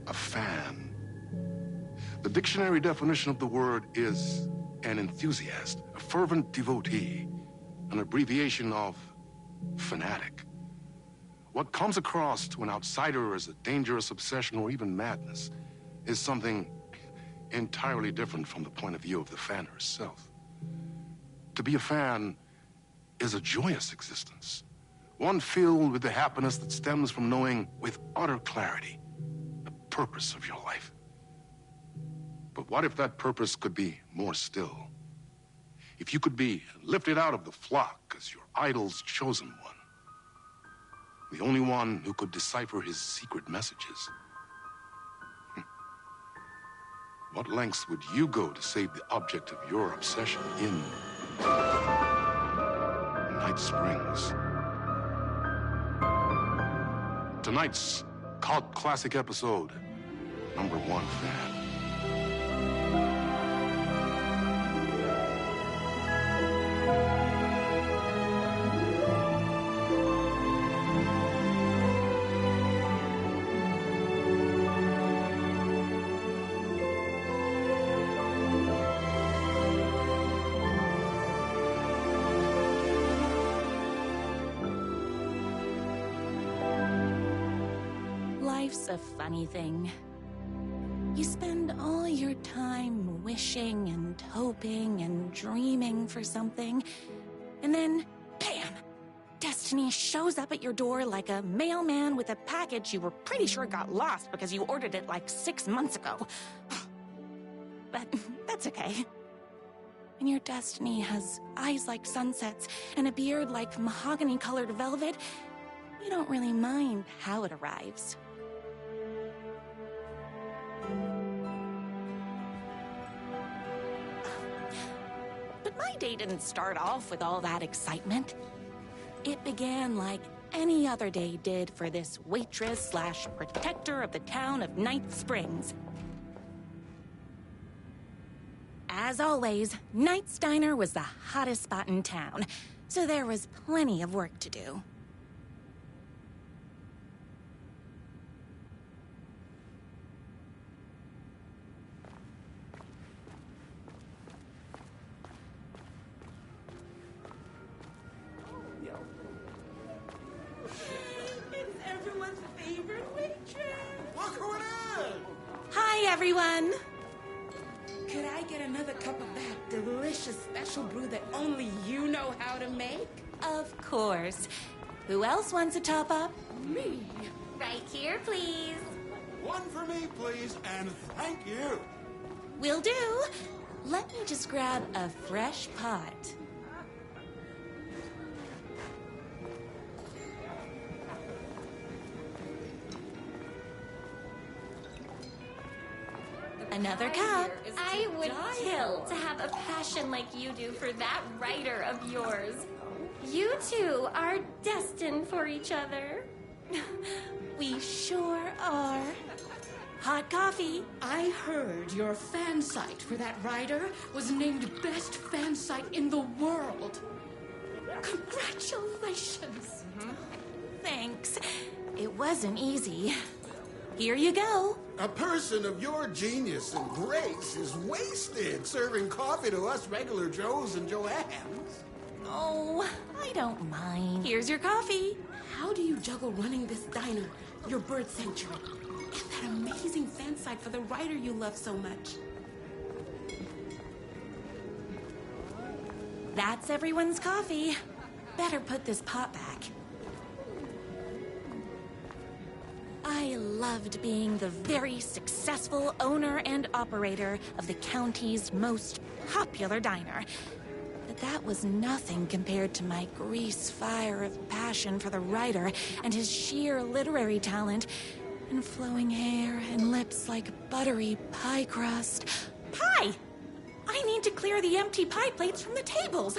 a fan. The dictionary definition of the word is an enthusiast, a fervent devotee, an abbreviation of fanatic. What comes across to an outsider as a dangerous obsession or even madness is something entirely different from the point of view of the fan herself. To be a fan is a joyous existence, one filled with the happiness that stems from knowing with utter clarity the purpose of your life. But what if that purpose could be more still? If you could be lifted out of the flock as your idol's chosen one, the only one who could decipher his secret messages. What lengths would you go to save the object of your obsession in Nightsprings? Tonight's cult classic episode, number 1 fan. Life's a funny thing. You spend all your time wishing and hoping and dreaming for something, and then, bam! Destiny shows up at your door like a mailman with a package you were pretty sure got lost because you ordered it like 6 months ago. But that's okay. When your destiny has eyes like sunsets and a beard like mahogany-colored velvet, you don't really mind how it arrives. But my day didn't start off with all that excitement. It began like any other day did for this waitress/protector of the town of Nightsprings. As always, Knight's Diner was the hottest spot in town, so there was plenty of work to do. Everyone. Could I get another cup of that delicious special brew that only you know how to make? Of course. Who else wants a top-up? Me. Right here, please. One for me, please, and thank you. Will do. Let me just grab a fresh pot. Another cup. I would kill to have a passion like you do for that writer of yours. You two are destined for each other. We sure are. Hot coffee. I heard your fan site for that writer was named best fan site in the world. Congratulations. Thanks. It wasn't easy. Here you go. A person of your genius and grace is wasted serving coffee to us regular Joes and Joannes. Oh, I don't mind. Here's your coffee. How do you juggle running this diner, your bird sanctuary, and that amazing fan site for the writer you love so much? That's everyone's coffee. Better put this pot back. I loved being the very successful owner and operator of the county's most popular diner. But that was nothing compared to my grease fire of passion for the writer and his sheer literary talent, and flowing hair and lips like buttery pie crust. Pie! I need to clear the empty pie plates from the tables.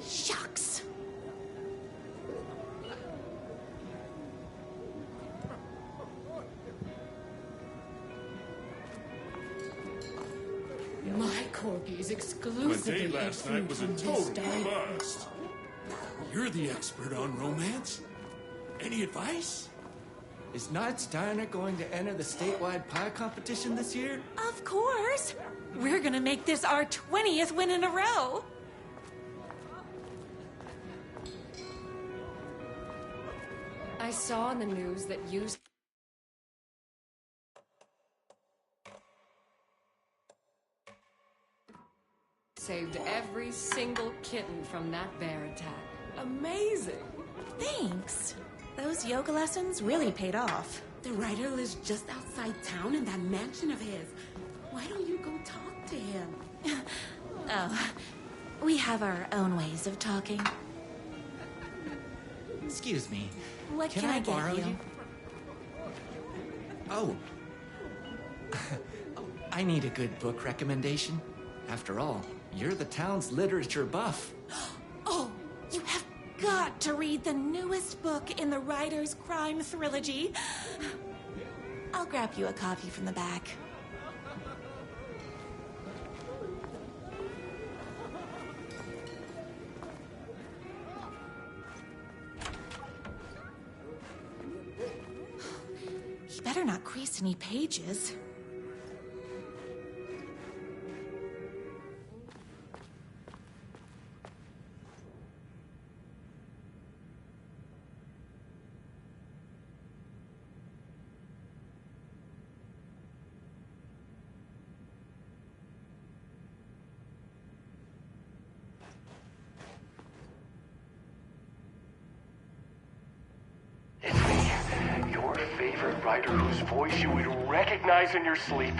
Shucks. My corgis The exclusively day last night was a total bust. You're the expert on romance. Any advice? Is Knight's Diner going to enter the statewide pie competition this year? Of course! We're gonna make this our 20th win in a row! I saw in the news that you saved every single kitten from that bear attack. Amazing! Thanks! Those yoga lessons really paid off. The writer lives just outside town in that mansion of his. Why don't you go talk to him? Oh, we have our own ways of talking. Excuse me. What can I get borrow you? Oh. I need a good book recommendation. After all, you're the town's literature buff. Oh, you have got to read the newest book in the Writer's Crime Trilogy. I'll grab you a copy from the back. You better not crease any pages. It's me, your favorite writer whose voice you would recognize in your sleep.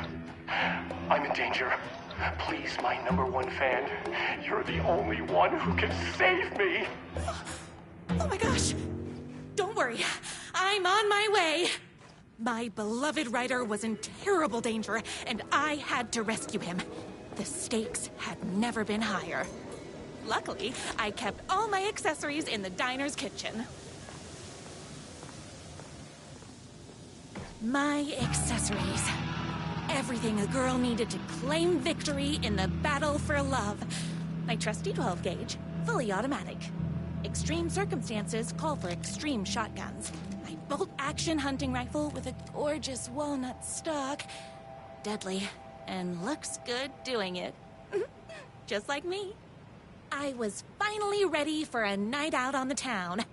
I'm in danger. Please, my #1 fan, you're the only one who can save me. Oh my gosh! Don't worry, I'm on my way! My beloved writer was in terrible danger, and I had to rescue him. The stakes had never been higher. Luckily, I kept all my accessories in the diner's kitchen. My accessories. Everything a girl needed to claim victory in the battle for love. My trusty 12 gauge, fully automatic. Extreme circumstances call for extreme shotguns. My bolt-action hunting rifle with a gorgeous walnut stock. Deadly, and looks good doing it. Just like me. I was finally ready for a night out on the town.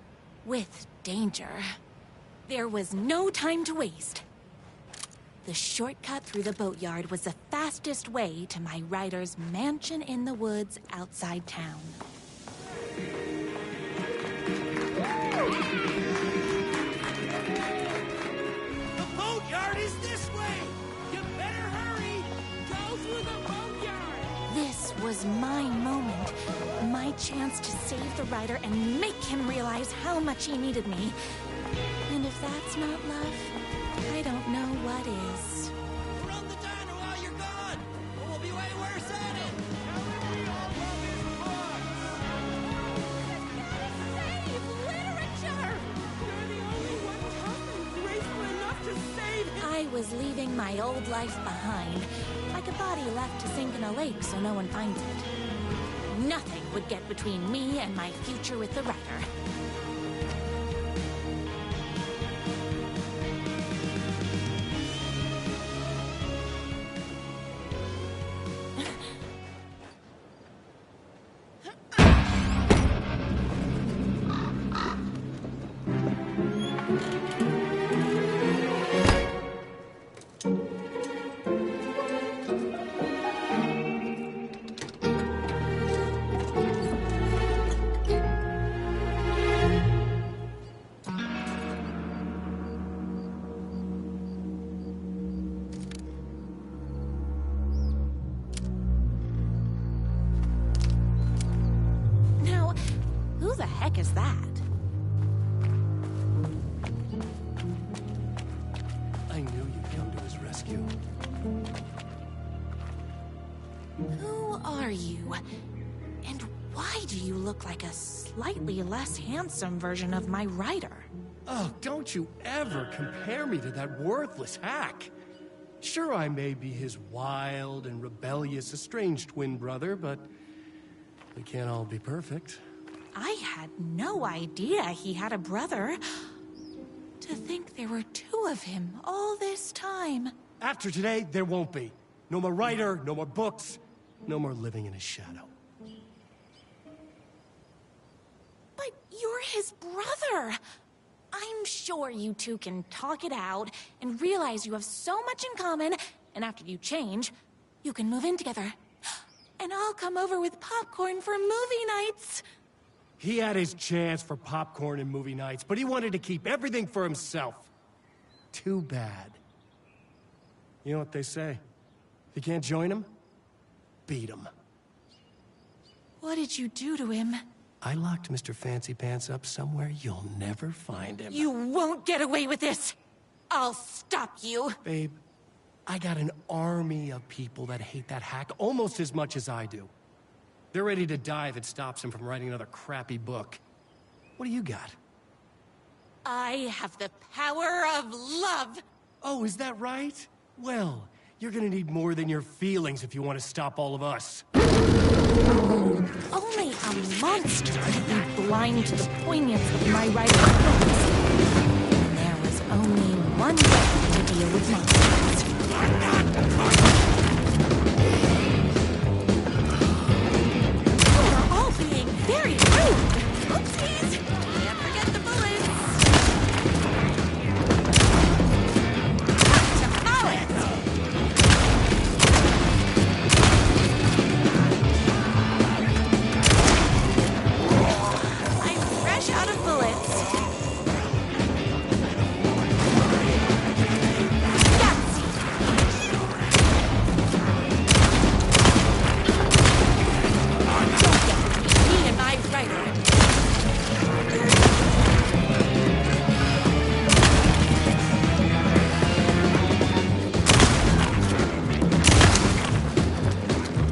With danger. There was no time to waste. The shortcut through the boatyard was the fastest way to my writer's mansion in the woods outside town. The boatyard is this way! You better hurry! Go through the boatyard! This was my moment. My chance to save the writer and make him realize how much he needed me. And if that's not love, I don't know what is. Run the diner while you're gone! Or we'll be way worse at it! Save literature! You're the only one tough and graceful enough to save him. I was leaving my old life behind, like a body left to sink in a lake so no one finds it. Nothing would get between me and my future with the writer. Who the heck is that? I knew you'd come to his rescue. Who are you? And why do you look like a slightly less handsome version of my writer? Oh, don't you ever compare me to that worthless hack. Sure, I may be his wild and rebellious estranged twin brother, but we can't all be perfect. I had no idea he had a brother. To think there were two of him all this time. After today, there won't be. No more writer, no more books, no more living in his shadow. But you're his brother. I'm sure you two can talk it out and realize you have so much in common, and after you change, you can move in together. And I'll come over with popcorn for movie nights. He had his chance for popcorn and movie nights, but he wanted to keep everything for himself. Too bad. You know what they say? If you can't join him, beat him. What did you do to him? I locked Mr. Fancy Pants up somewhere you'll never find him. You won't get away with this! I'll stop you! Babe, I got an army of people that hate that hack almost as much as I do. They're ready to die if it stops him from writing another crappy book. What do you got? I have the power of love! Oh, is that right? Well, you're gonna need more than your feelings if you want to stop all of us. Only a monster could be blind to the poignance of my writing books. There was only one way to deal with monsters. You're all being very rude! Oopsies! Can't forget the bullets! Back to bullets! Fresh out of bullets. Me and my writer.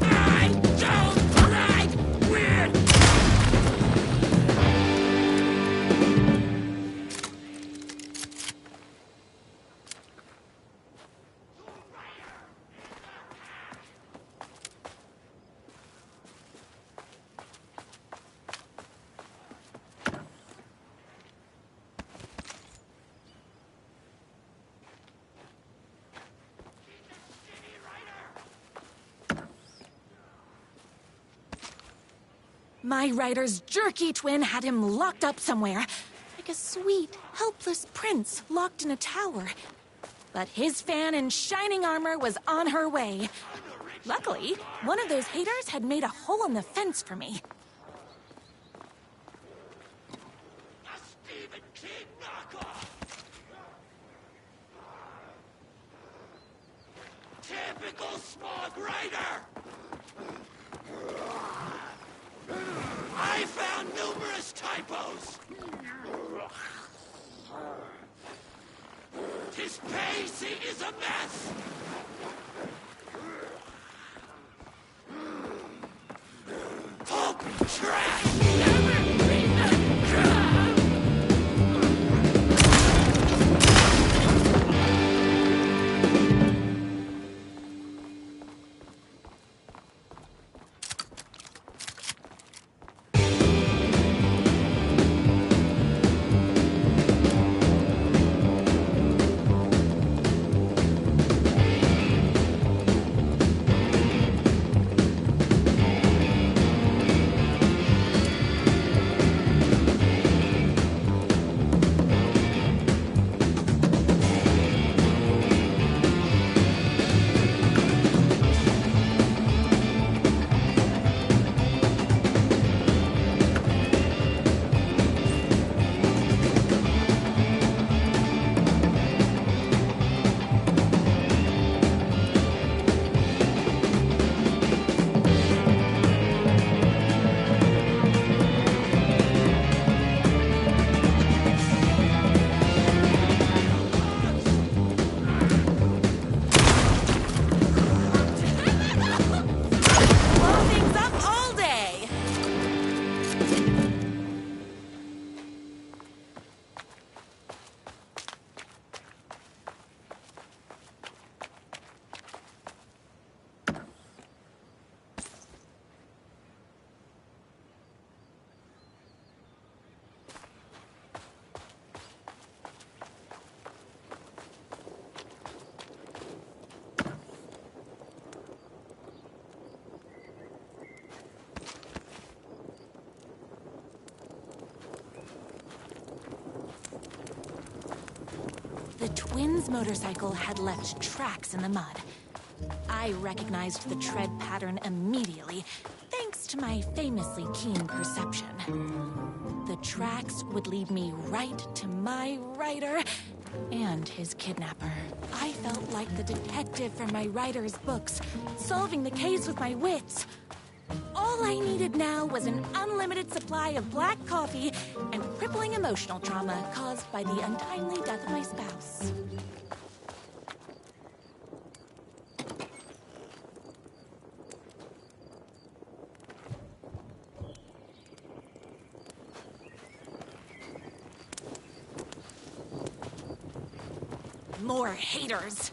I don't like weird. My writer's jerky twin had him locked up somewhere, like a sweet, helpless prince locked in a tower. But his fan in shining armor was on her way. Luckily, one of those haters had made a hole in the fence for me. A Stephen King knockoff. Typical smog writer. I found numerous typos. His pacing is a mess. Pulp trash. The twins' motorcycle had left tracks in the mud. I recognized the tread pattern immediately, thanks to my famously keen perception. The tracks would lead me right to my rider and his kidnapper. I felt like the detective from my writer's books, solving the case with my wits. All I needed now was an unlimited supply of black coffee and crippling emotional trauma caused by the untimely death of my spouse. More haters.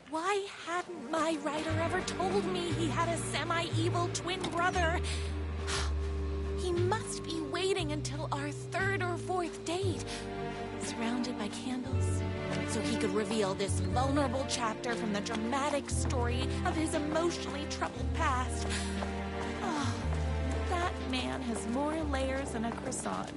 Why hadn't my writer ever told me he had a semi-evil twin brother? He must be waiting until our third or fourth date, surrounded by candles, so he could reveal this vulnerable chapter from the dramatic story of his emotionally troubled past. Oh, that man has more layers than a croissant.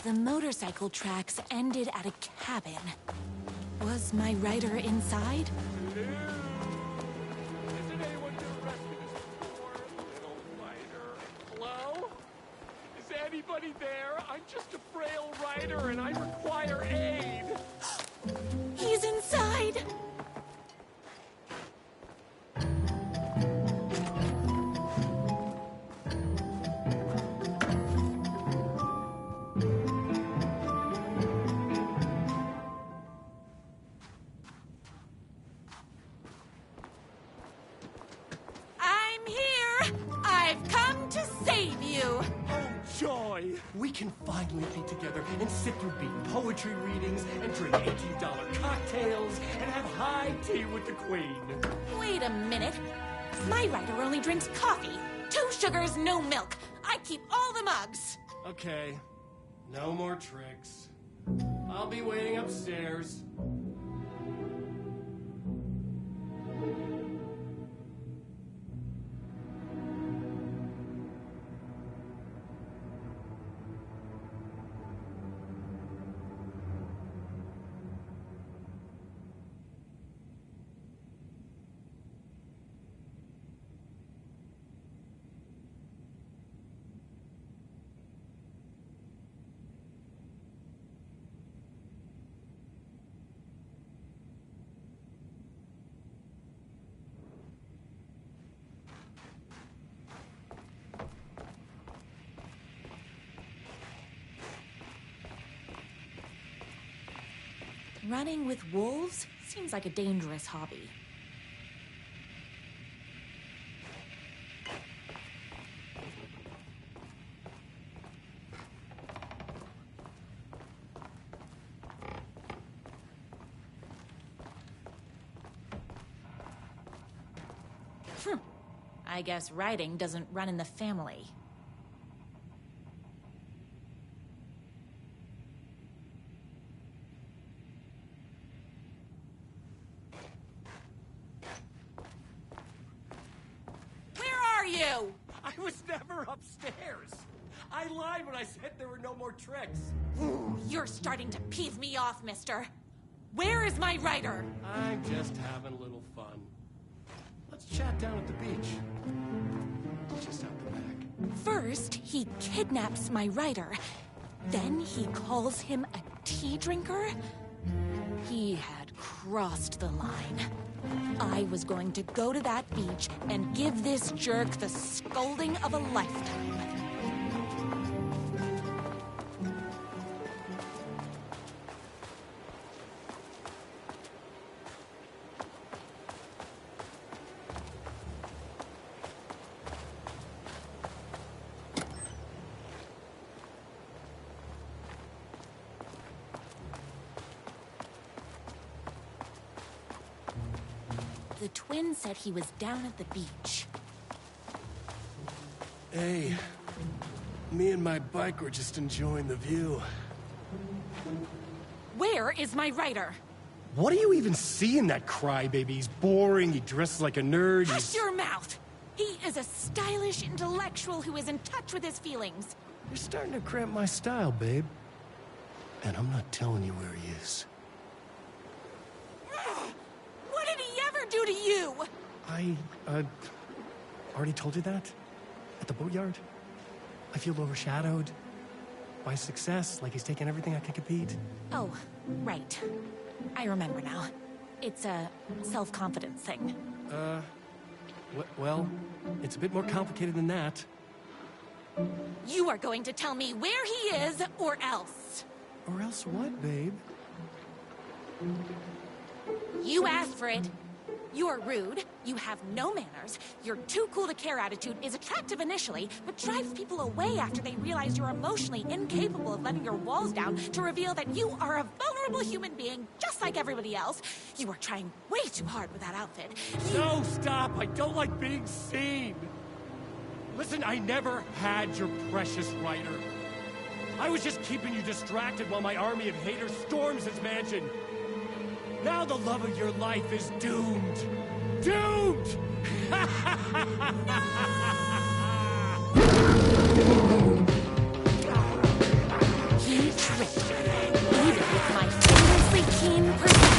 The motorcycle tracks ended at a cabin. Was my rider inside? Hello? Isn't anyone been arrested this before, little rider? Hello? Is anybody there? I'm just a frail rider and I require aid. He's inside! We can finally be together and sit through beaten poetry readings and drink $18 cocktails and have high tea with the Queen. Wait a minute. My writer only drinks coffee. 2 sugars, no milk. I keep all the mugs. Okay. No more tricks. I'll be waiting upstairs. Running with wolves seems like a dangerous hobby. I guess riding doesn't run in the family. Where are you? I was never upstairs. I lied when I said there were no more tricks. Ooh, you're starting to piss me off, mister. Where is my rider? I'm just having a little fun. Let's chat down at the beach. Just out the back. First, he kidnaps my rider. Then he calls him a tea drinker. He had crossed the line. I was going to go to that beach and give this jerk the scolding of a lifetime. The twin said he was down at the beach. Hey, me and my bike were just enjoying the view. Where is my rider? What do you even see in that crybaby? He's boring, he dresses like a nerd. Hush your mouth! He is a stylish intellectual who is in touch with his feelings. You're starting to cramp my style, babe. And I'm not telling you where he is. What did he ever do to you? I, already told you that? At the boatyard? I feel overshadowed by success, like he's taking everything I can compete. Oh, right. I remember now. It's a self-confidence thing. Well, it's a bit more complicated than that. You are going to tell me where he is, or else. Or else what, babe? You asked for it. You are rude, you have no manners, your too cool to care attitude is attractive initially, but drives people away after they realize you're emotionally incapable of letting your walls down to reveal that you are a vulnerable human being just like everybody else. You are trying way too hard with that outfit. No, stop! I don't like being seen! Listen, I never had your precious rider. I was just keeping you distracted while my army of haters storms this mansion. Now the love of your life is doomed. Doomed! He tricked me, even with my famously keen perception.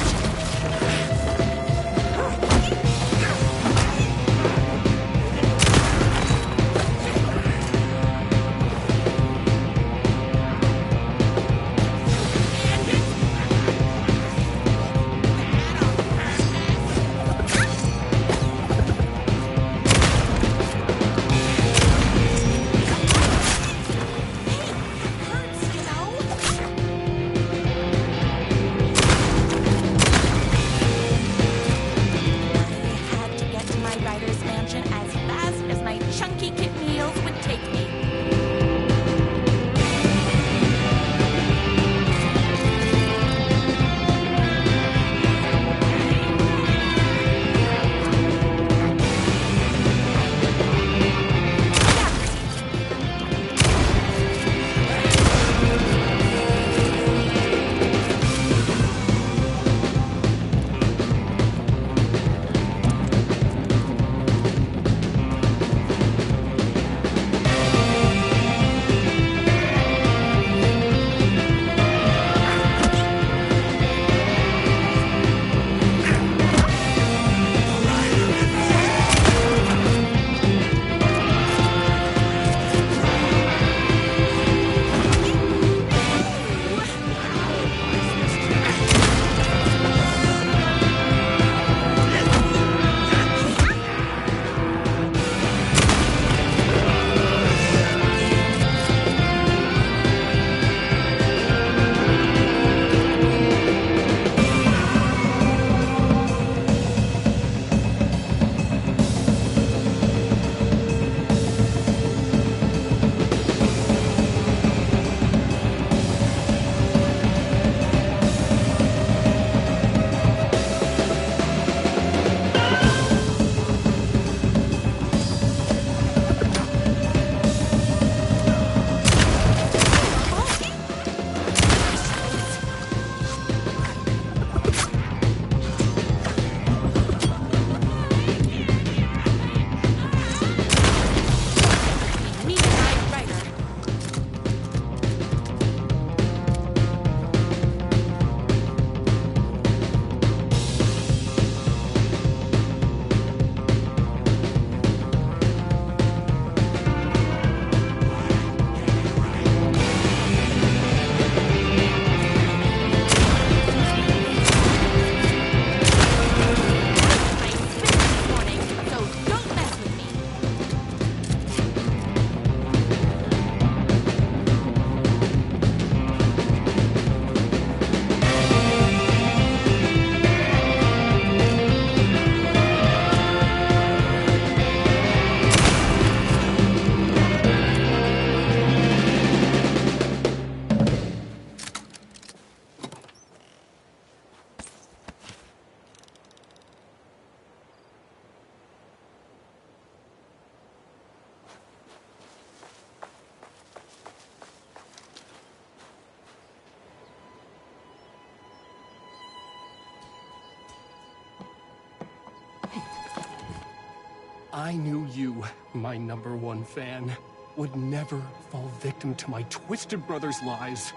I knew you, my #1 fan, would never fall victim to my twisted brother's lies.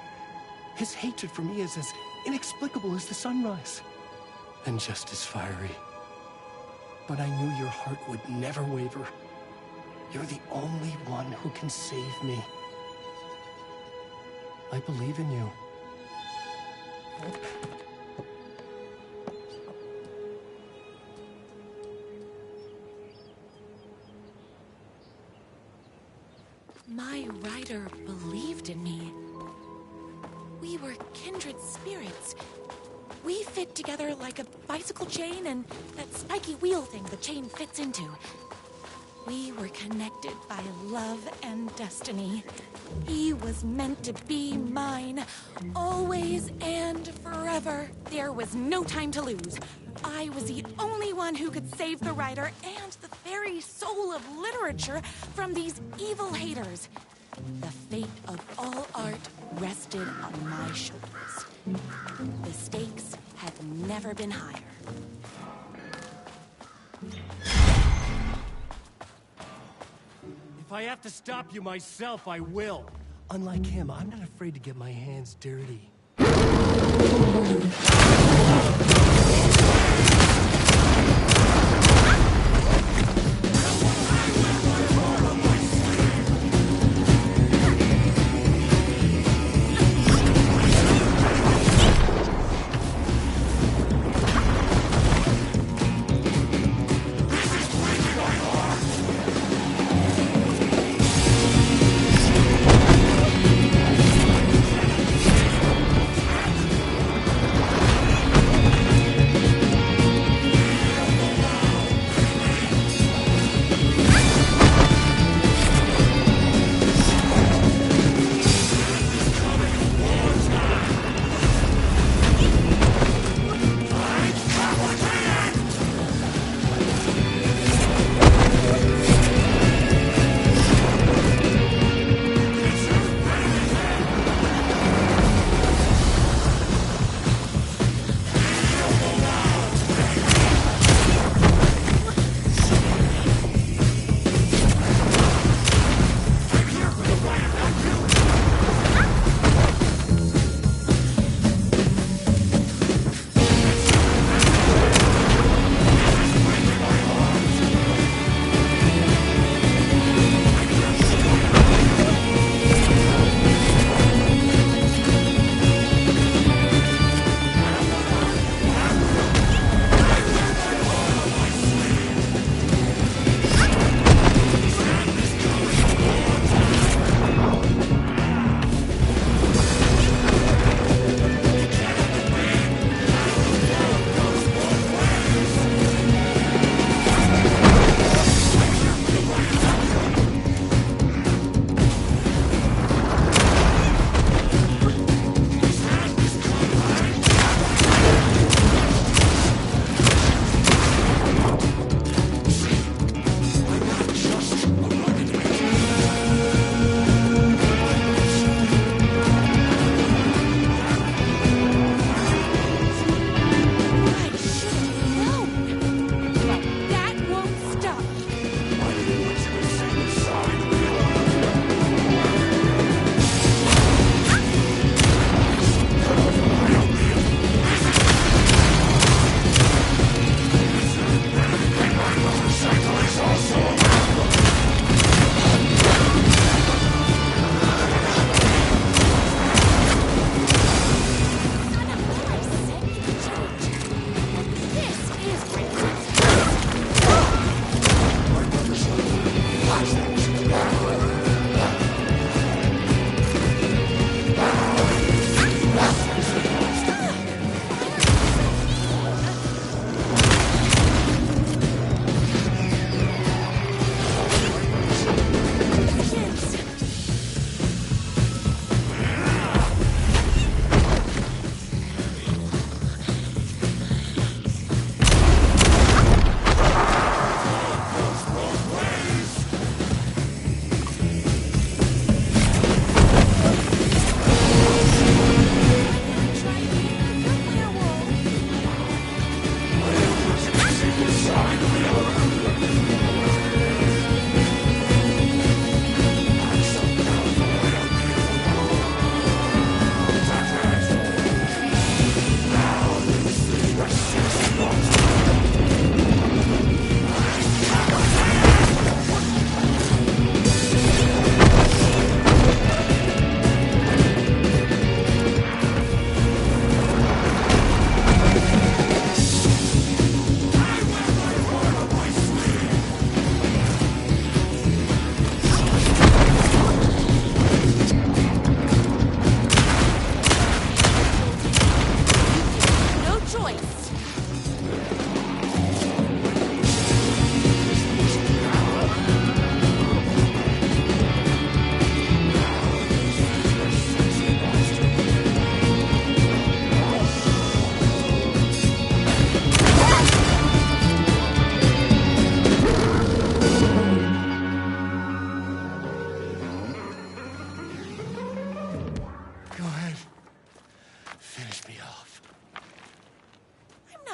His hatred for me is as inexplicable as the sunrise, and just as fiery. But I knew your heart would never waver. You're the only one who can save me. I believe in you. My rider believed in me. We were kindred spirits. We fit together like a bicycle chain and that spiky wheel thing the chain fits into. We were connected by love and destiny. He was meant to be mine, always and forever. There was no time to lose. I was the only one who could save the writer and the very soul of literature from these evil haters. The fate of all art rested on my shoulders. The stakes had never been higher. If I have to stop you myself, I will. Unlike him, I'm not afraid to get my hands dirty.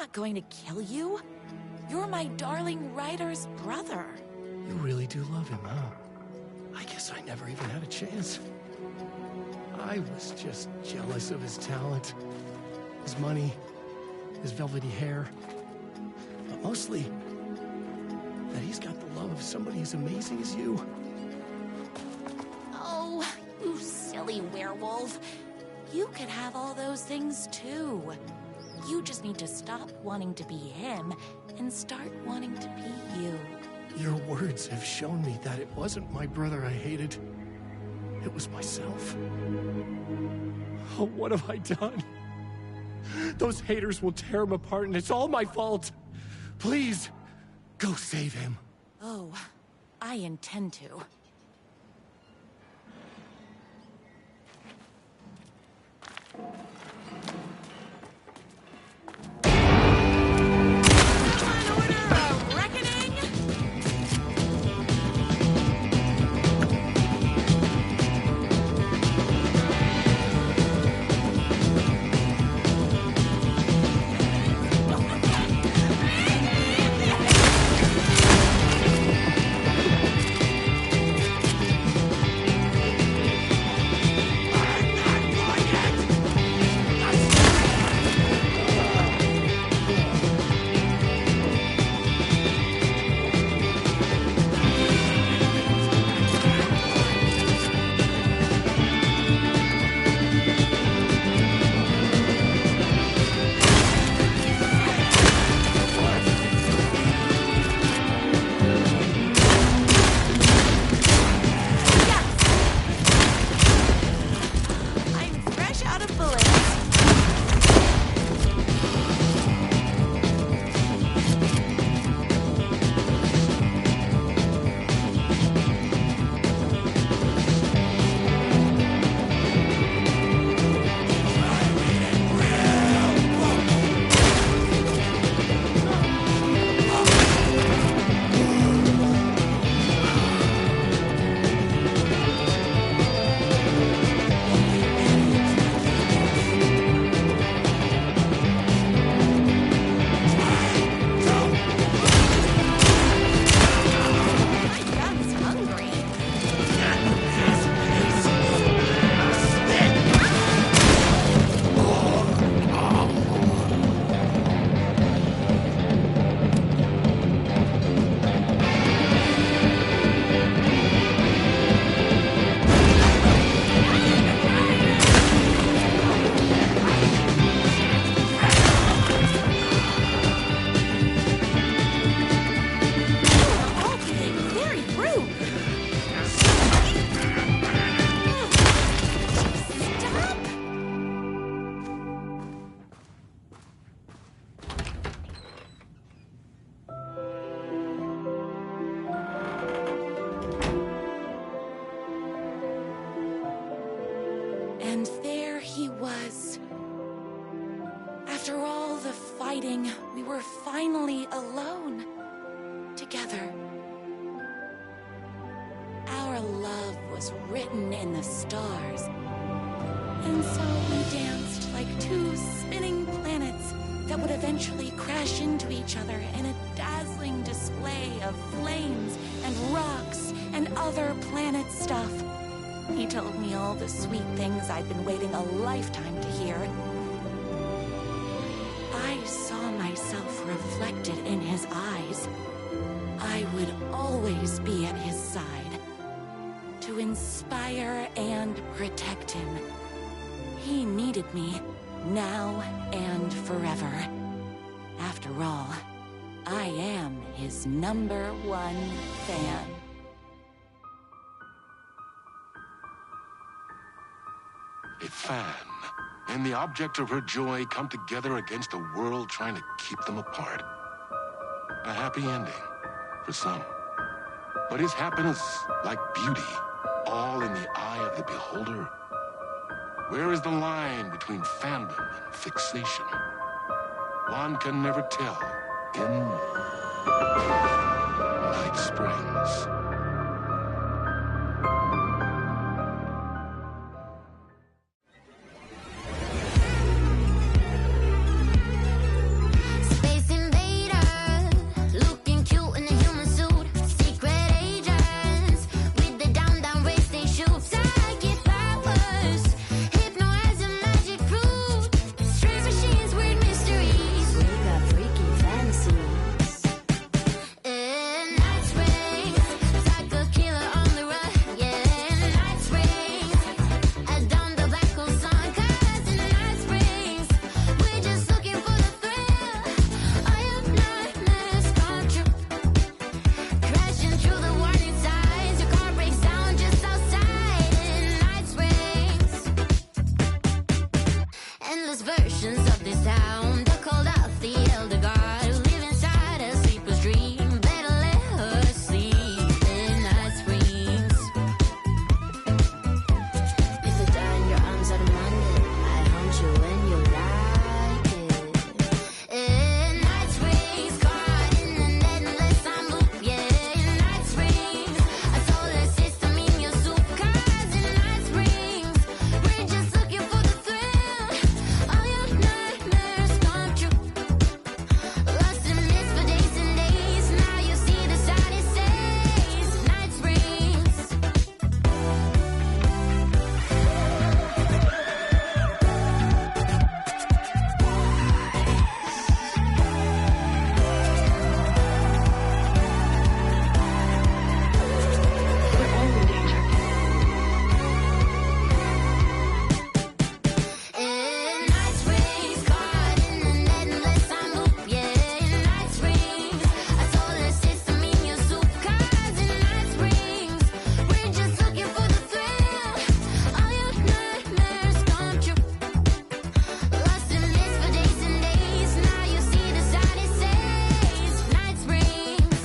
not going to kill you. You're my darling writer's brother. You really do love him, huh? I guess I never even had a chance. I was just jealous of his talent, his money, his velvety hair. But mostly, that he's got the love of somebody as amazing as you. Oh, you silly werewolf. You could have all those things too. You just need to stop wanting to be him and start wanting to be you. Your words have shown me that it wasn't my brother I hated. It was myself. Oh, what have I done? Those haters will tear him apart, and it's all my fault. Please, go save him. Oh, I intend to. And there he was. After all the fighting, we were finally alone. Together. Our love was written in the stars. And so we danced like two spinning planets that would eventually crash into each other in a dazzling display of flames and rocks and other planet stuff. He told me all the sweet things I'd been waiting a lifetime to hear. I saw myself reflected in his eyes. I would always be at his side, to inspire and protect him. He needed me, now and forever. After all, I am his #1 fan. A fan and the object of her joy come together against a world trying to keep them apart. A happy ending for some. But is happiness, like beauty, all in the eye of the beholder? Where is the line between fandom and fixation? One can never tell in Nightsprings. versions of this town. They called out the elder god who live inside a sleeper's dream. Better let her sleep in Night Springs. If you die in your arms on a Monday, I hunt you when you like it. In Night Springs, caught in an endless time loop. Yeah, in Night Springs, a solar system in your soup. 'Cause in Night Springs, we're just looking for the thrill. All your nightmares come true. Lost in mist for days and days. Now you see the side it says. Night Springs. We're all in danger. In Night Springs, caught in an endless time loop. Yeah, in Night Springs, a solar system in your soup. 'Cause in Night Springs, we're just looking for the thrill. All your nightmares come true. Lost in mist for days and days. Now you see the side it says. Night Springs.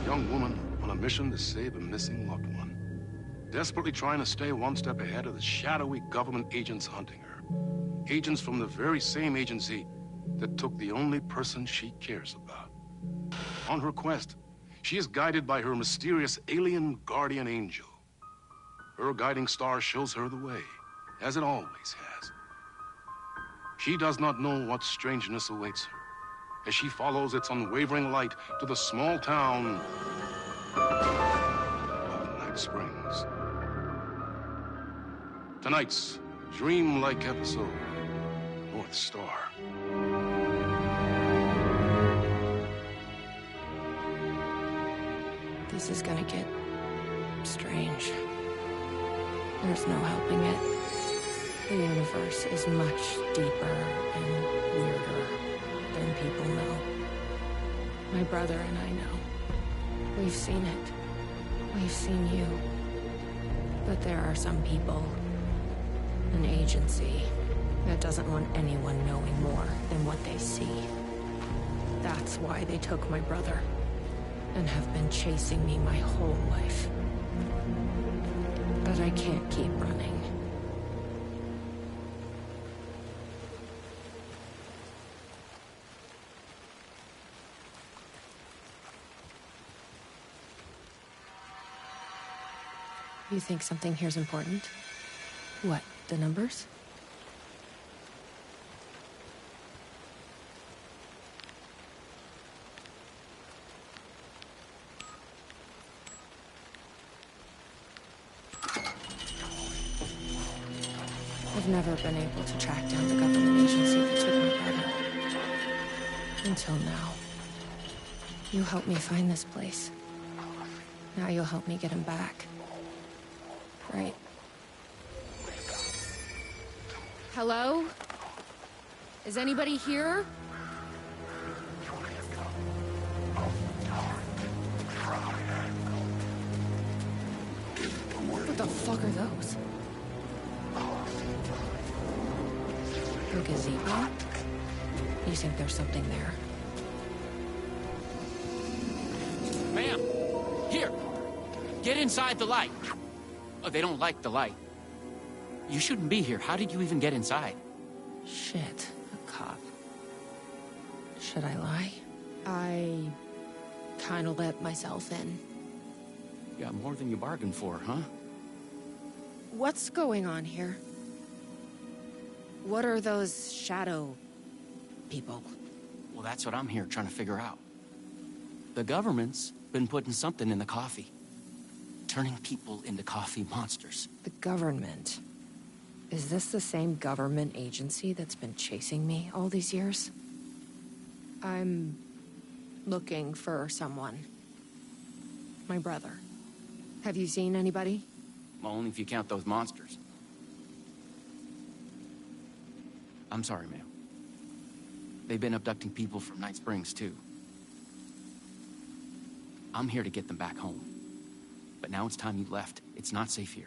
Young woman on a mission to save a missing loved one. Desperately trying to stay one step ahead of the shadowy government agents hunting her. Agents from the very same agency that took the only person she cares about. On her quest, she is guided by her mysterious alien guardian angel. Her guiding star shows her the way, as it always has. She does not know what strangeness awaits her as she follows its unwavering light to the small town of Night Springs. Tonight's dreamlike episode, North Star. This is gonna get strange. There's no helping it. The universe is much deeper and weirder than people know. My brother and I know. We've seen it. We've seen you. But there are some people, an agency, that doesn't want anyone knowing more than what they see. That's why they took my brother and have been chasing me my whole life. But I can't keep running. You think something here's important? What, the numbers? I've never been able to track down the government agency that took my brother. Until now. You helped me find this place. Now you'll help me get him back. Right. Hello? Is anybody here? What the fuck are those? A gazebo? You think there's something there? Ma'am! Here! Get inside the light! Oh, they don't like the light. You shouldn't be here. How did you even get inside? Shit, a cop. Should I lie? I kinda let myself in. You got more than you bargained for, huh? What's going on here? What are those shadow people? Well, that's what I'm here trying to figure out. The government's been putting something in the coffee. Turning people into coffee monsters. The government? Is this the same government agency that's been chasing me all these years? I'm looking for someone. My brother. Have you seen anybody? Well, only if you count those monsters. I'm sorry, ma'am. They've been abducting people from Nightsprings, too. I'm here to get them back home. But now it's time you left. It's not safe here.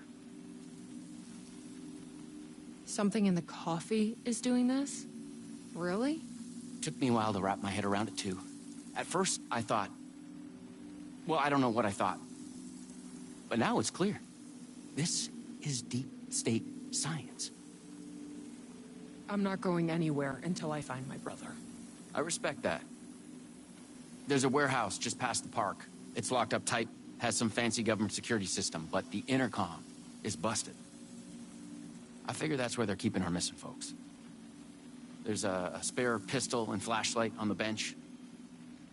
Something in the coffee is doing this? Really? Took me a while to wrap my head around it, too. At first, I thought... Well, I don't know what I thought. But now it's clear. This is deep state science. I'm not going anywhere until I find my brother. I respect that. There's a warehouse just past the park. It's locked up tight, has some fancy government security system, but the intercom is busted. I figure that's where they're keeping our missing folks. There's a spare pistol and flashlight on the bench.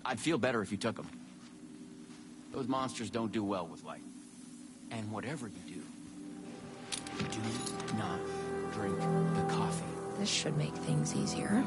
I'd feel better if you took them. Those monsters don't do well with light. And whatever you do not drink the coffee. This should make things easier.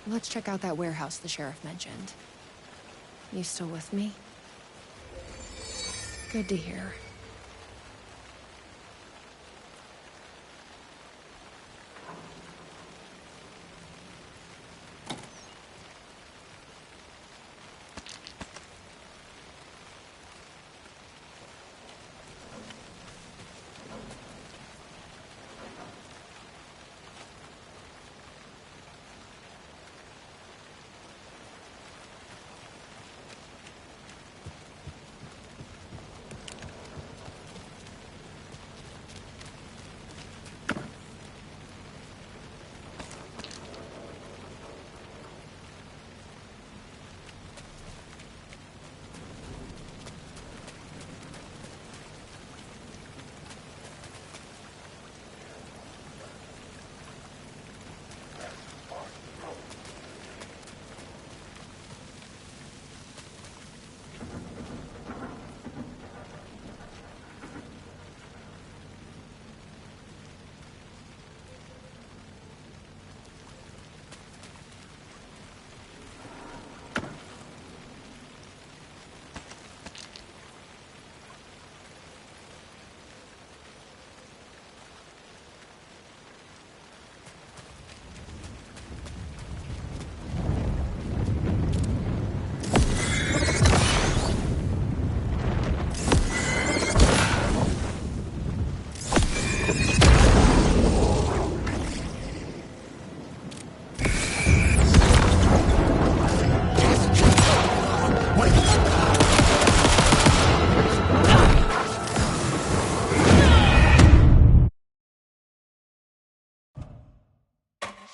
Let's check out that warehouse the sheriff mentioned. You still with me? Good to hear.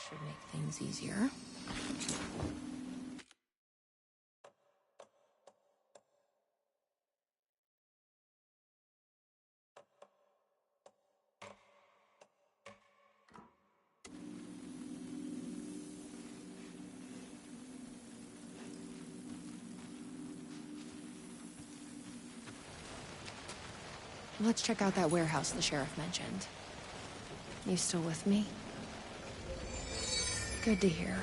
Should make things easier. Let's check out that warehouse the sheriff mentioned. You still with me? Good to hear.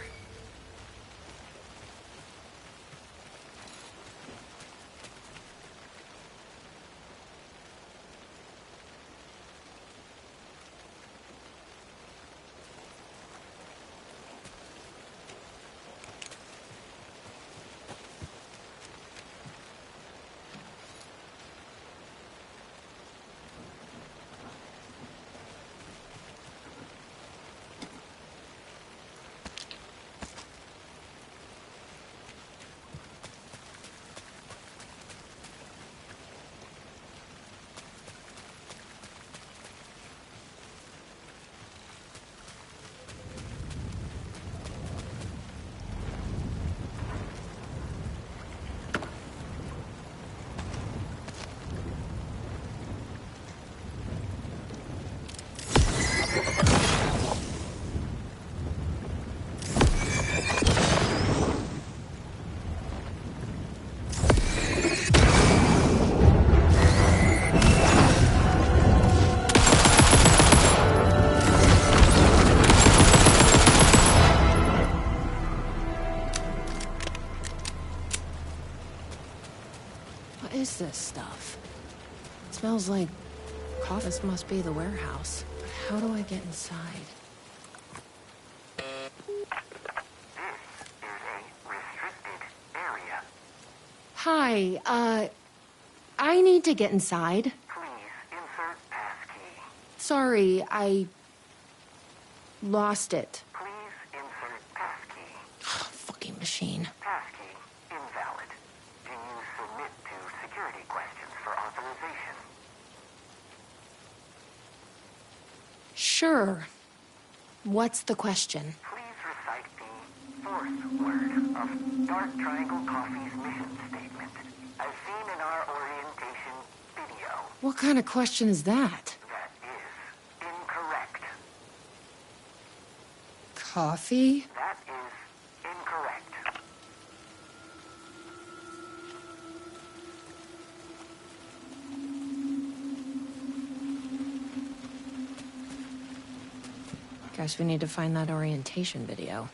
What is this stuff? It smells like coffee. This must be the warehouse. But how do I get inside? Hi, I need to get inside. Please insert passkey. Sorry, I lost it. Please insert passkey. Fucking machine. Passkey invalid. Do you submit to security questions for authorization? Sure. What's the question? Please recite the fourth word of Dark Triangle Coffee's mission statement, as seen in our orientation video. What kind of question is that? That is incorrect. Coffee? That is incorrect. Guess we need to find that orientation video.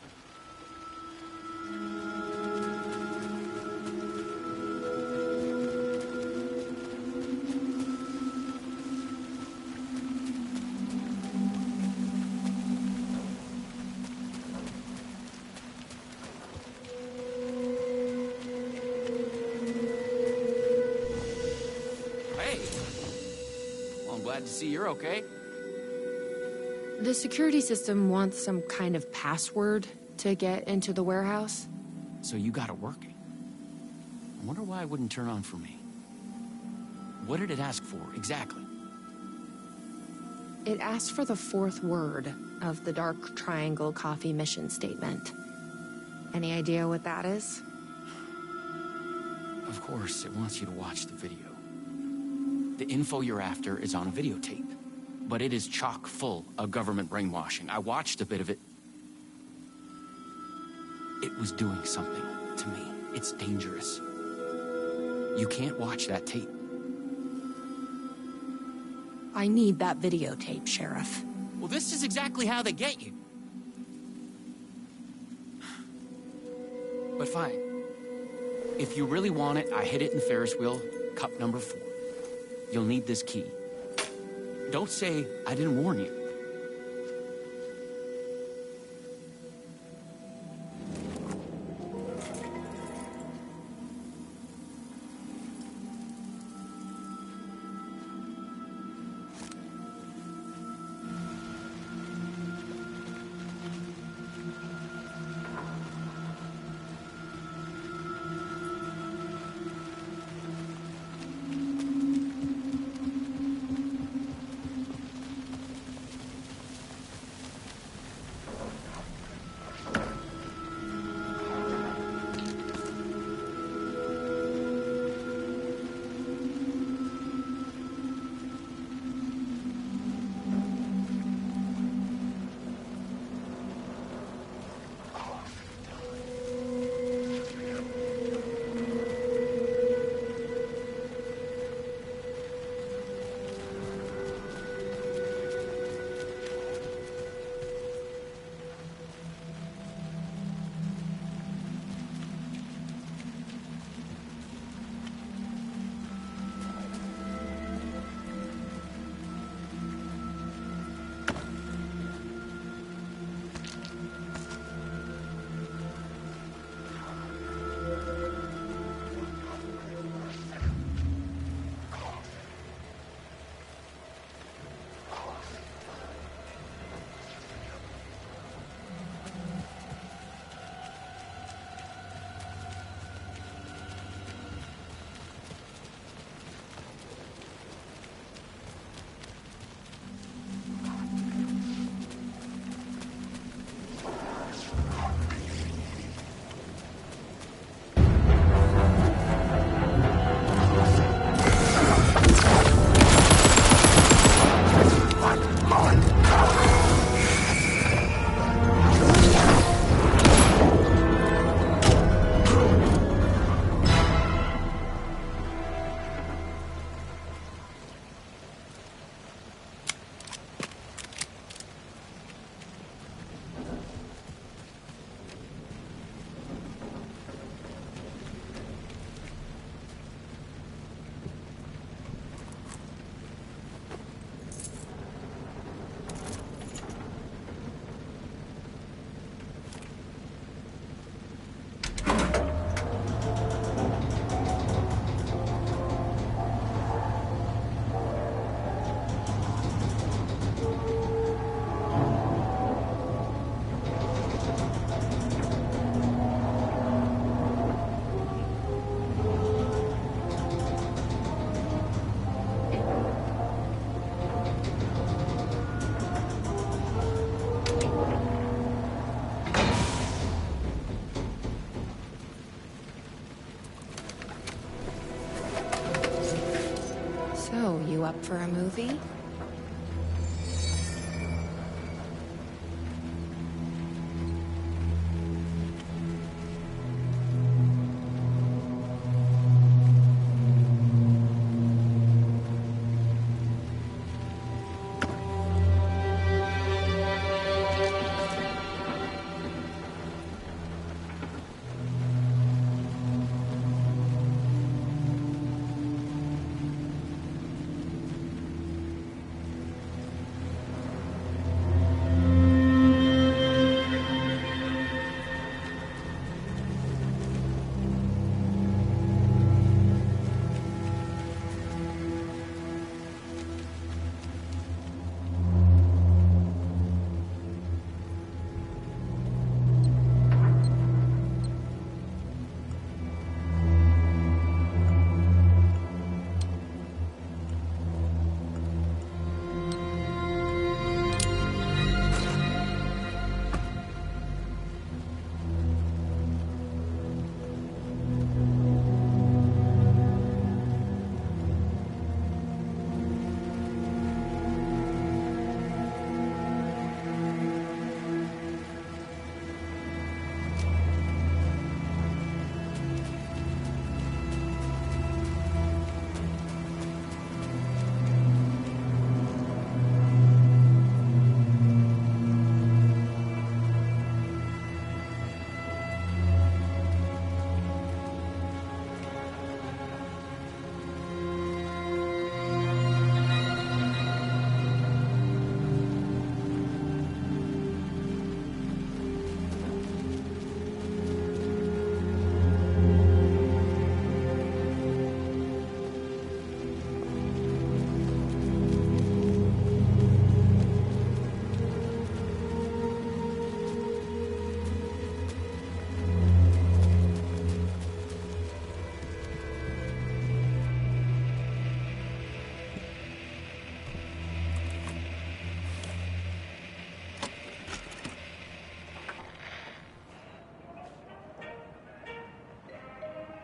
Hey! Well, I'm glad to see you're okay. The security system wants some kind of password to get into the warehouse. So you got it working. I wonder why it wouldn't turn on for me. What did it ask for, exactly? It asked for the fourth word of the Dark Triangle Coffee mission statement. Any idea what that is? Of course, it wants you to watch the video. The info you're after is on a videotape, but it is chock full of government brainwashing. I watched a bit of it. It was doing something to me. It's dangerous. You can't watch that tape. I need that videotape, Sheriff. Well, this is exactly how they get you. But fine. If you really want it, I hid it in Ferris wheel, cup number 4. You'll need this key. Don't say I didn't warn you. So, you up for a movie?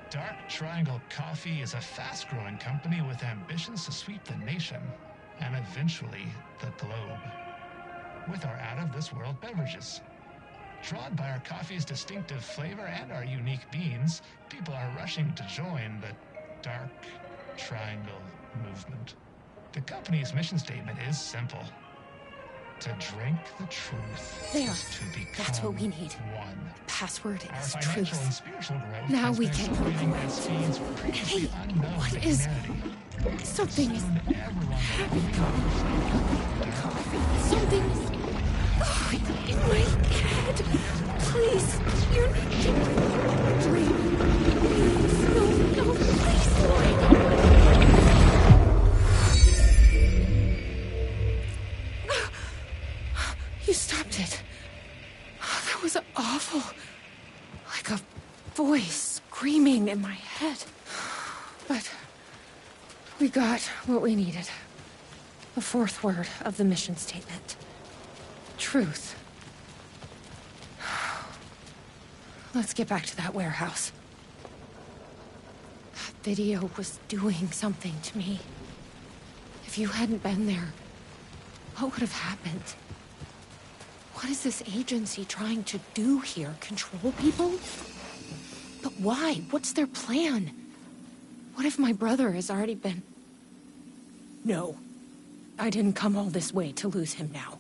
Dark Triangle Coffee is a fast-growing company with ambitions to sweep the nation and eventually the globe with our out-of-this-world beverages. Drawn by our coffee's distinctive flavor and our unique beans, people are rushing to join the Dark Triangle movement. The company's mission statement is simple. To drink the truth There. is to become That's what we need. one. Password Our is financial truth. and spiritual growth Now has we been can- accelerating at speeds previously unknown what to is- humanity. Something is... Soon everyone Something is... Oh, in my head. Please, you're not... Dream. Please, no, please, Lord. You stopped it. That was awful. Like a voice screaming in my head. But we got what we needed. The fourth word of the mission statement. Truth. Let's get back to that warehouse. That video was doing something to me. If you hadn't been there, what would have happened? What is this agency trying to do here? Control people? But why? What's their plan? What if my brother has already been... No. I didn't come all this way to lose him now.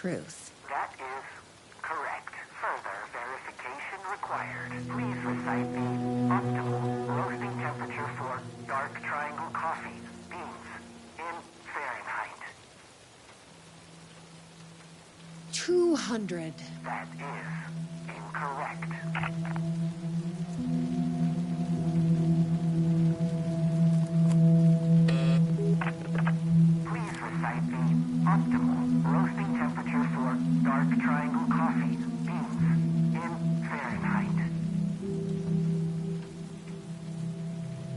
truth. That is correct. Further verification required. Please recite the optimal roasting temperature for dark triangle coffee beans in Fahrenheit. 200. That is incorrect. Please recite the optimal roasting temperature for dark triangle coffee beans in Fahrenheit.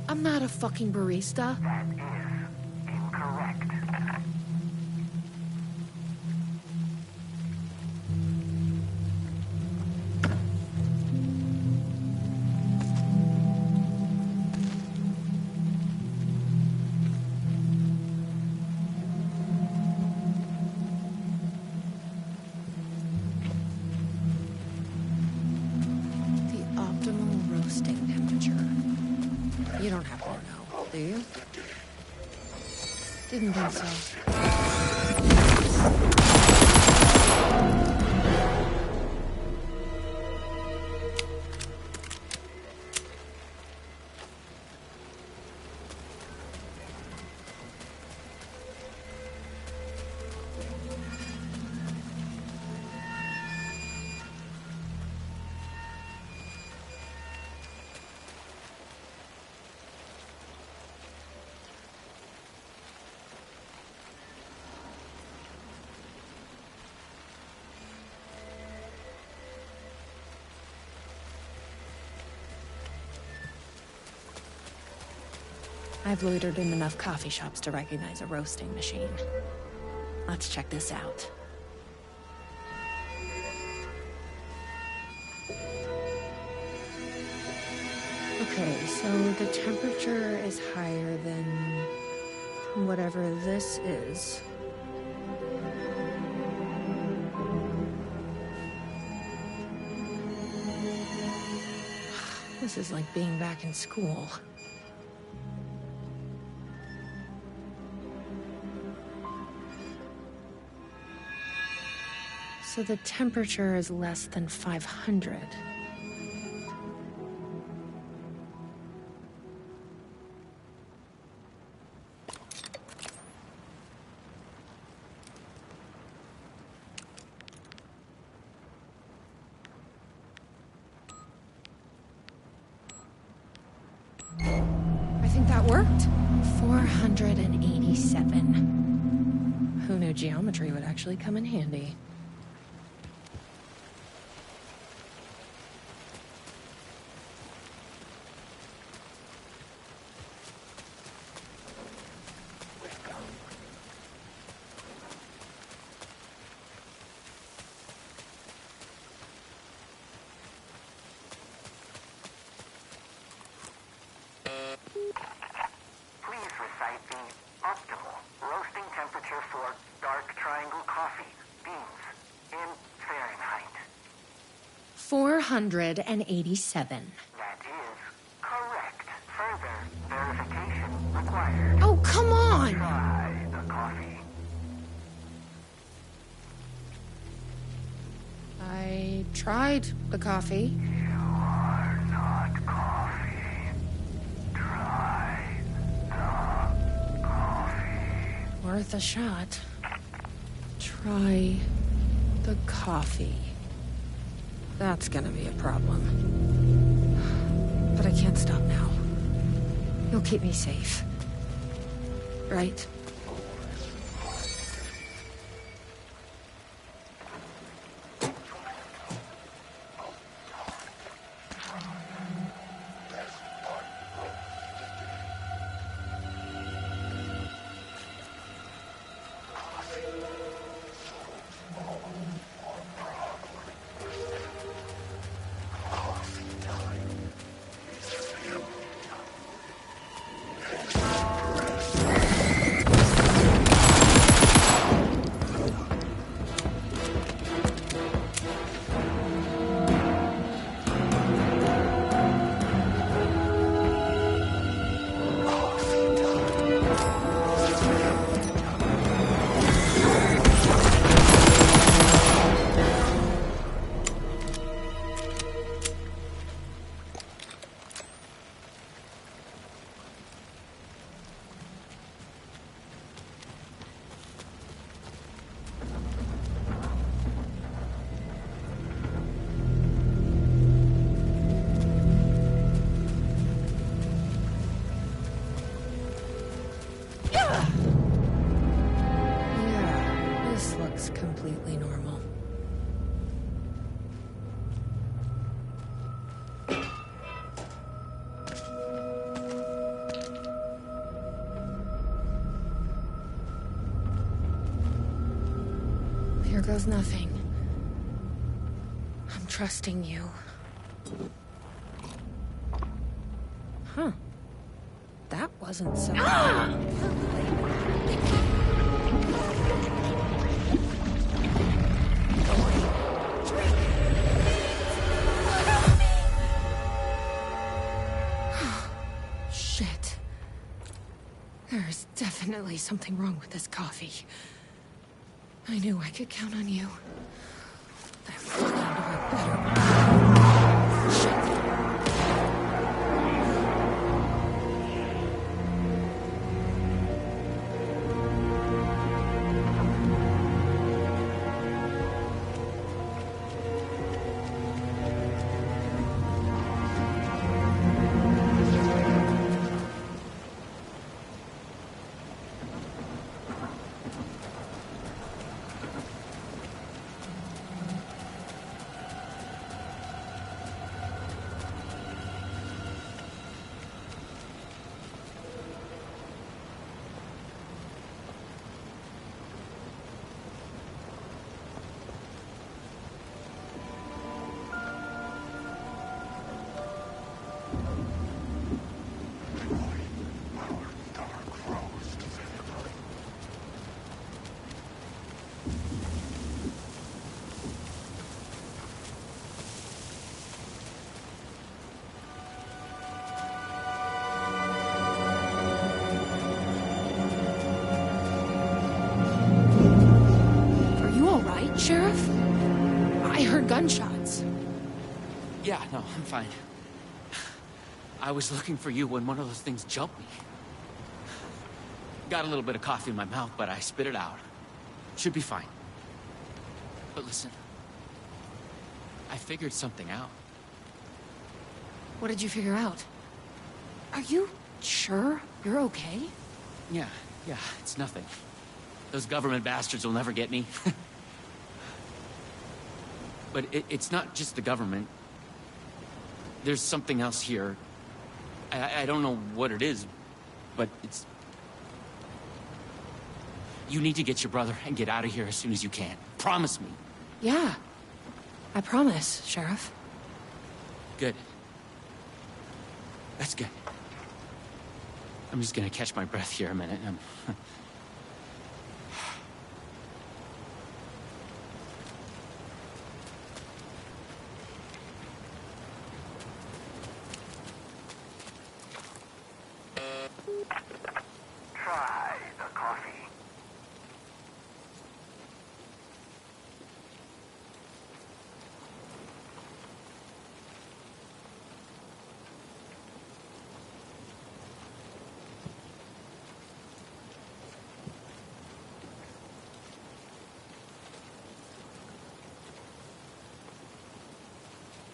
I'm not a fucking barista. That is incorrect. The optimal roasting temperature. You don't happen to know, do you? Didn't think so. I've loitered in enough coffee shops to recognize a roasting machine. Let's check this out. Okay, so the temperature is higher than whatever this is. This is like being back in school. So the temperature is less than 500. I think that worked. 487. Who knew geometry would actually come in handy? Please recite the optimal roasting temperature for dark triangle coffee beans in Fahrenheit. 487. That is correct. Further verification required. Oh, come on! Try the coffee. I tried the coffee. You are not coffee. Try the coffee. Worth a shot. Try the coffee. That's gonna be a problem. But I can't stop now. You'll keep me safe. Right? goes nothing. I'm trusting you. Huh. That wasn't so... Shit. There's definitely something wrong with this coffee. I knew I could count on you. That fucking dog better... Shit. Sheriff? I heard gunshots. Yeah, no, I'm fine. I was looking for you when one of those things jumped me. Got a little bit of coffee in my mouth, but I spit it out. Should be fine. But listen, I figured something out. What did you figure out? Are you sure you're okay? Yeah, it's nothing. Those government bastards will never get me. But it's not just the government. There's something else here. I don't know what it is, but it's... You need to get your brother and get out of here as soon as you can. Promise me. Yeah. I promise, Sheriff. Good. That's good. I'm just gonna catch my breath here a minute. Try the coffee.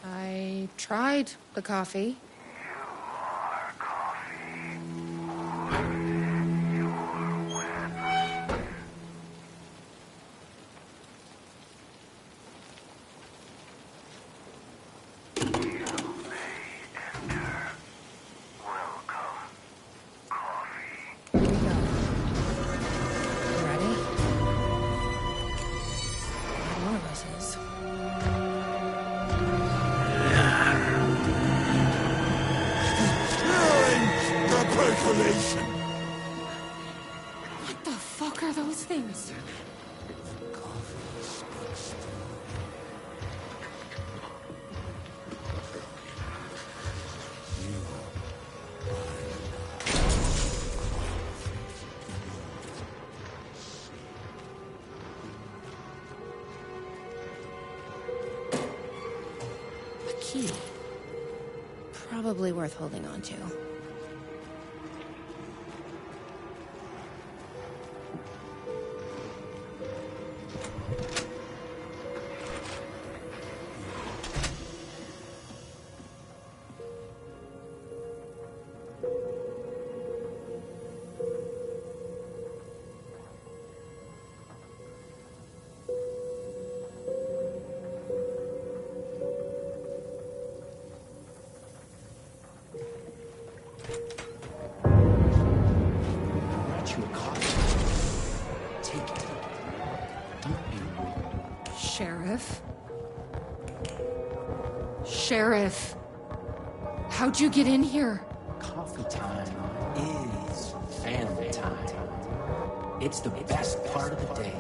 I tried the coffee. What the fuck are those things? A key. Probably worth holding on to. Sheriff, how'd you get in here? Coffee time is family time. It's the best part of the day.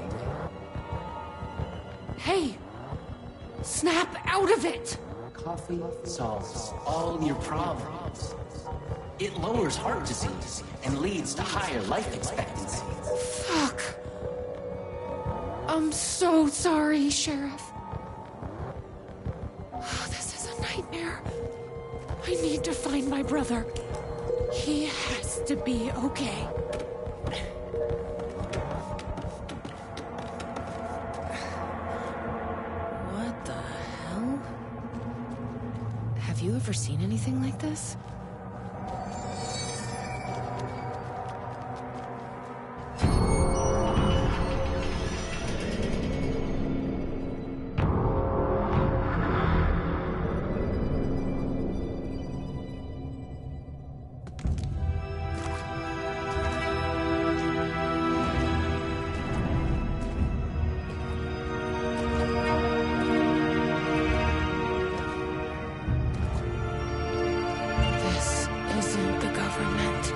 Hey, snap out of it! Coffee solves all your problems. It lowers heart disease and leads to higher life expectancy. Fuck. I'm so sorry, Sheriff. Oh, this is a nightmare. I need to find my brother. He has to be okay. What the hell? Have you ever seen anything like this? This isn't the government.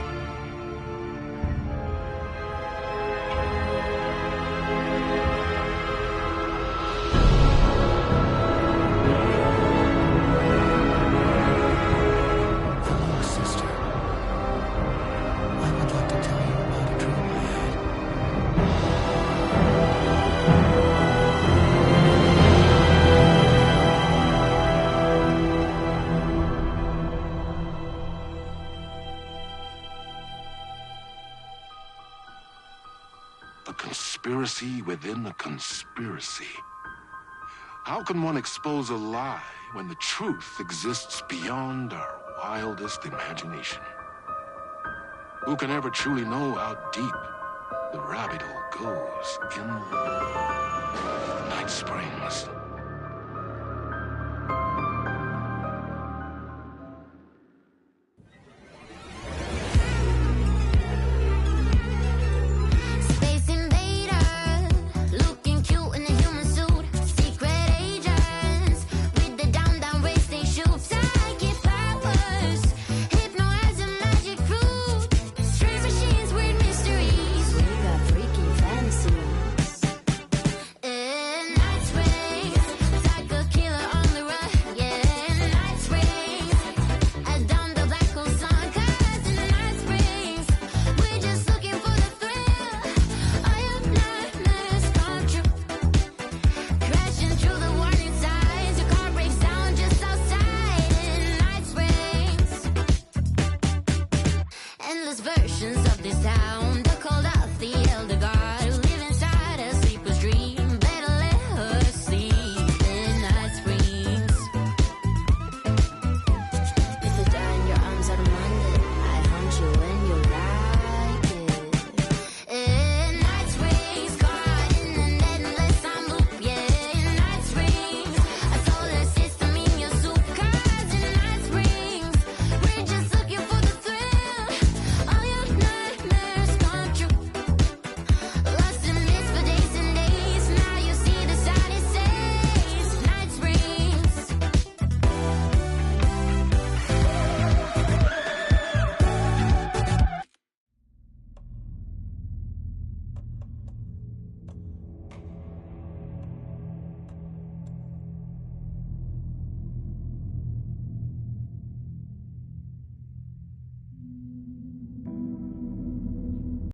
Hello, sister. I would like to tell you about a dream I had. A conspiracy within a conspiracy. How can one expose a lie when the truth exists beyond our wildest imagination? Who can ever truly know how deep the rabbit hole goes in Night Springs?